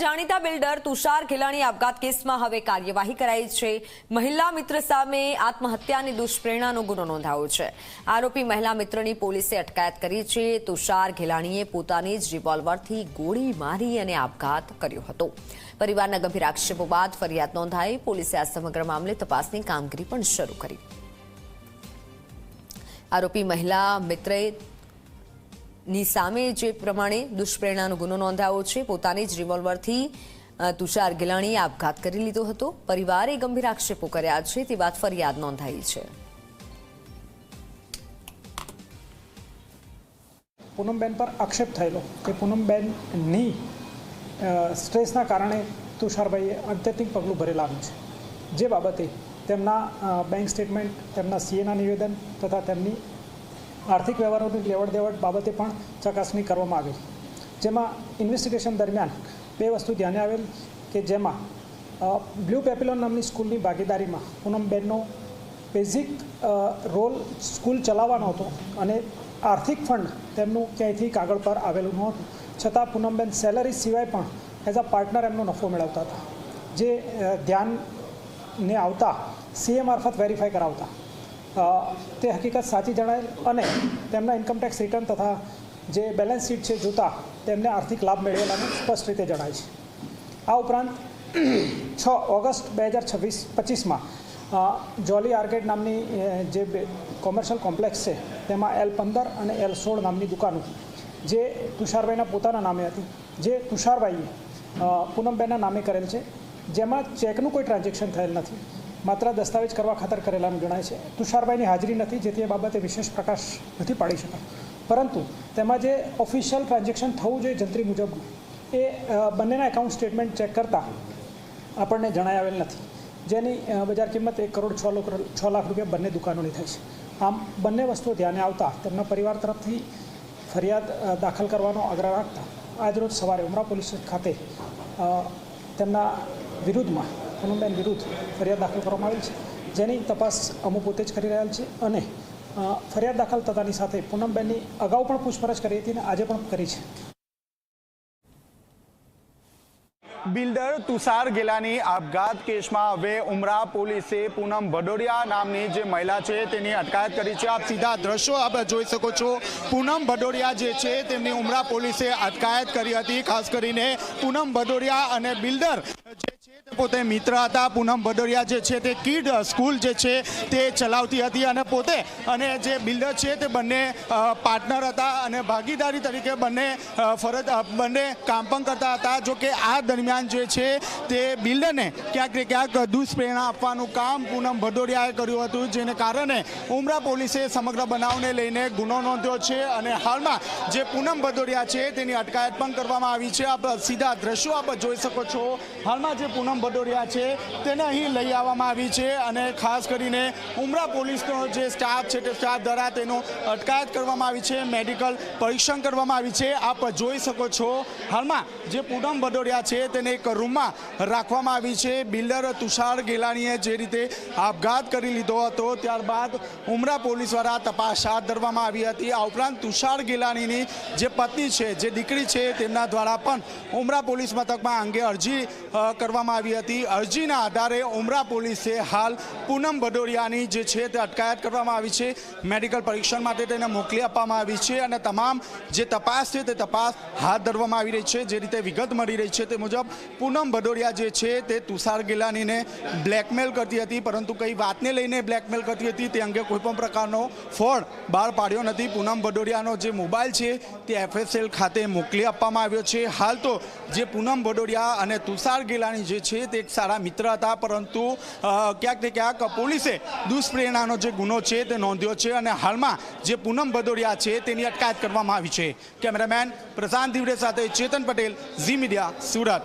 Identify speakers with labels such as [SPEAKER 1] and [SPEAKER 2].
[SPEAKER 1] જાણીતા બિલ્ડર તુષાર ગેલાણી આપઘાત કેસમાં હવે કાર્યવાહી કરાઈ છે। મહિલા મિત્ર સામે આત્મહત્યાની દુષ્પ્રેરણાનો ગુનો નોંધાયો છે। આરોપી મહિલા મિત્રની પોલીસે અટકાયત કરી છે। તુષાર ગેલાણીએ પોતાની જ રિવોલ્વરથી ગોળી મારી અને આપઘાત કર્યો હતો। પરિવારના ગંભીર આક્ષેપો બાદ ફરિયાદ નોંધાઈ। પોલીસે આ સમગ્ર મામલે તપાસની કામગીરી પણ શરૂ કરી। આરોપી મહિલા મિત્રએ ની સામે જે પ્રમાણે દુષ્પ્રેરણાનો ગુનો નોંધાયો છે। પોતાની જ રિવોલ્વરથી તુષાર ગેલાણીએ આપઘાત કરી લીધો હતો। પરિવારે ગંભીર આક્ષેપો કર્યા છે, તે બાદ ફરિયાદ નોંધાઈ છે।
[SPEAKER 2] પૂનમબેન પર આક્ષેપ થયેલો કે પૂનમબેનની સ્ટ્રેસના કારણે તુષારભાઈએ આત્યંતિક પગલું ભરેલાનું છે, જે બાબતે તેમના બેંક સ્ટેટમેન્ટ, તેમના સીએના નિવેદન તથા તેમની આર્થિક વ્યવહારોની લેવડ દેવડ બાબતે પણ ચકાસણી કરવામાં આવી, જેમાં ઇન્વેસ્ટિગેશન દરમિયાન બે વસ્તુ ધ્યાને આવેલ કે જેમાં બ્લુ પેપિલોન નામની સ્કૂલની ભાગીદારીમાં પૂનમબેનનો બેઝિક રોલ સ્કૂલ ચલાવવાનો હતો અને આર્થિક ફંડ તેમનું ક્યાંયથી કાગળ પર આવેલું નહોતું, છતાં પૂનમબેન સેલરી સિવાય પણ એઝ અ પાર્ટનર એમનો નફો મેળવતા હતા, જે ધ્યાનને આવતા સીએ મારફત વેરીફાઈ કરાવતા તે હકીકત સાચી જણાયેલ અને તેમના ઇન્કમટેક્સ રિટર્ન તથા જે બેલેન્સ શીટ છે જોતા તેમને આર્થિક લાભ મેળવેલાનું સ્પષ્ટ રીતે જણાય છે। આ ઉપરાંત 6 ઓગસ્ટ 2025માં જોલી આર્કેડ નામની જે કોમર્શિયલ કોમ્પ્લેક્સ છે તેમાં L15 અને L16 નામની દુકાનો જે તુષારભાઈના પોતાના નામે હતી, જે તુષારભાઈએ પૂનમબેનના નામે કરેલ છે, જેમાં ચેકનું કોઈ ટ્રાન્ઝેક્શન થયેલ નથી, માત્ર દસ્તાવેજ કરવા ખાતર કરેલાનું જણાય છે। તુષારભાઈની હાજરી નથી, જેથી એ બાબતે વિશેષ પ્રકાશ નથી પાડી શકાય, પરંતુ તેમાં જે ઓફિશિયલ ટ્રાન્ઝેક્શન થવું જોઈએ જંત્રી મુજબનું એ બંનેના એકાઉન્ટ સ્ટેટમેન્ટ ચેક કરતાં આપણને જણાય આવેલ નથી, જેની બજાર કિંમત 1,06 લાખ રૂપિયા બંને દુકાનોની થાય છે। આમ બંને વસ્તુઓ ધ્યાને આવતા તેમના પરિવાર તરફથી ફરિયાદ દાખલ કરવાનો આગ્રહ રાખતા આજરોજ સવારે ઉમરા પોલીસ ખાતે તેમના વિરુદ્ધમાં પૂનમબેન વિરુદ્ધ ફરિયાદ દાખલ કરવામાં આવેલ છે, જેની તપાસ અમે પોતે જ કરી રહ્યા છીએ અને ફરિયાદ દાખલ થતાની સાથે પૂનમબેનની અગાઉ પણ પૂછપરછ કરી હતી અને આજે પણ કરી છે।
[SPEAKER 3] બિલ્ડર તુષાર ગેલાની આપઘાત કેસમાં હવે ઉમરા પોલીસે પૂનમ ભદોડિયા નામની જે મહિલા છે તેની અટકાયત કરી છે। આપ સીધા દ્રશ્યો આપ જોઈ શકો છો। પૂનમ ભદોડિયા જે છે તેમની ઉમરા પોલીસે અટકાયત કરી હતી। ખાસ કરીને પૂનમ ભદોડિયા અને બિલ્ડર જે છે તે પોતે મિત્ર હતા। પૂનમ ભદોડિયા જે છે તે કિડ સ્કૂલ જે છે તે ચલાવતી હતી અને પોતે અને જે બિલ્ડર છે તે બંને પાર્ટનર હતા અને ભાગીદારી તરીકે બંને કામ પણ કરતા હતા। જો કે આ દરમિયાન જે છે તે બિલ્ડરને ક્યાંક ને ક્યાંક દુષ્પ્રેરણા આપવાનું કામ પૂનમ ભદોડિયાએ કર્યું હતું, જેને કારણે ઉમરા પોલીસે સમગ્ર બનાવને લઈને ગુનો નોંધ્યો છે અને હાલમાં જે પૂનમ ભદોડિયા છે તેની અટકાયત પણ કરવામાં આવી છે। આપ સીધા દ્રશ્યો આપ જોઈ શકો છો। હાલમાં જે પૂનમ ભદોડિયા છે તેને અહીં લઈ આવવામાં આવી છે અને ખાસ કરીને ઉમરા પોલીસનો જે સ્ટાફ છે તે સ્ટાફ દ્વારા તેનો અટકાયત કરવામાં આવી છે, મેડિકલ પરીક્ષણ કરવામાં આવી છે। આપ જોઈ શકો છો હાલમાં જે પૂનમ ભદોડિયા છે તેને એક રૂમમાં રાખવામાં આવી છે। બિલ્ડર તુષાર ગેલાણીએ જે રીતે આપઘાત કરી લીધો હતો ત્યારબાદ ઉમરા પોલીસ દ્વારા તપાસ હાથ ધરવામાં આવી હતી। આ ઉપરાંત તુષાર ગેલાણીની જે પત્ની છે, જે દીકરી છે, તેમના દ્વારા પણ ઉમરા પોલીસ મથકમાં અંગે અરજી કરવામાં આવી હતી। અરજીના આધારે ઉમરા પોલીસે હાલ પૂનમ ભદોડિયાની જે છે તે અટકાયત કરવામાં આવી છે, મેડિકલ પરીક્ષણ માટે તેને મોકલી આપવામાં આવી છે અને તમામ જે તપાસ છે તે તપાસ હાથ ધરવામાં આવી રહી છે। જે રીતે વિગત મળી રહી છે તે મુજબ પૂનમ ભદોડિયા જે છે તે તુષાર ગેલાણીને બ્લેકમેલ કરતી હતી, પરંતુ કઈ વાતને લઈને બ્લેકમેલ કરતી હતી તે અંગે કોઈપણ પ્રકારનો ફોડ બહાર પાડ્યો નથી। પૂનમ ભદોડિયાનો જે મોબાઈલ છે તે FSL ખાતે મોકલી આપવામાં આવ્યો છે। હાલ તો જે પૂનમ ભદોડિયા અને તુષાર ગેલાણી જે છે તે એક સારા મિત્ર હતા, પરંતુ ક્યાંક ને ક્યાંક પોલીસે દુષ્પ્રેરણાનો જે ગુનો છે તે નોંધ્યો છે અને હાલમાં જે પૂનમ ભદોડિયા છે તેની અટકાયત કરવામાં આવી છે। કેમેરામેન પ્રશાંત દિવડે સાથે ચેતન પટેલ, ઝી મીડિયા, સુરત।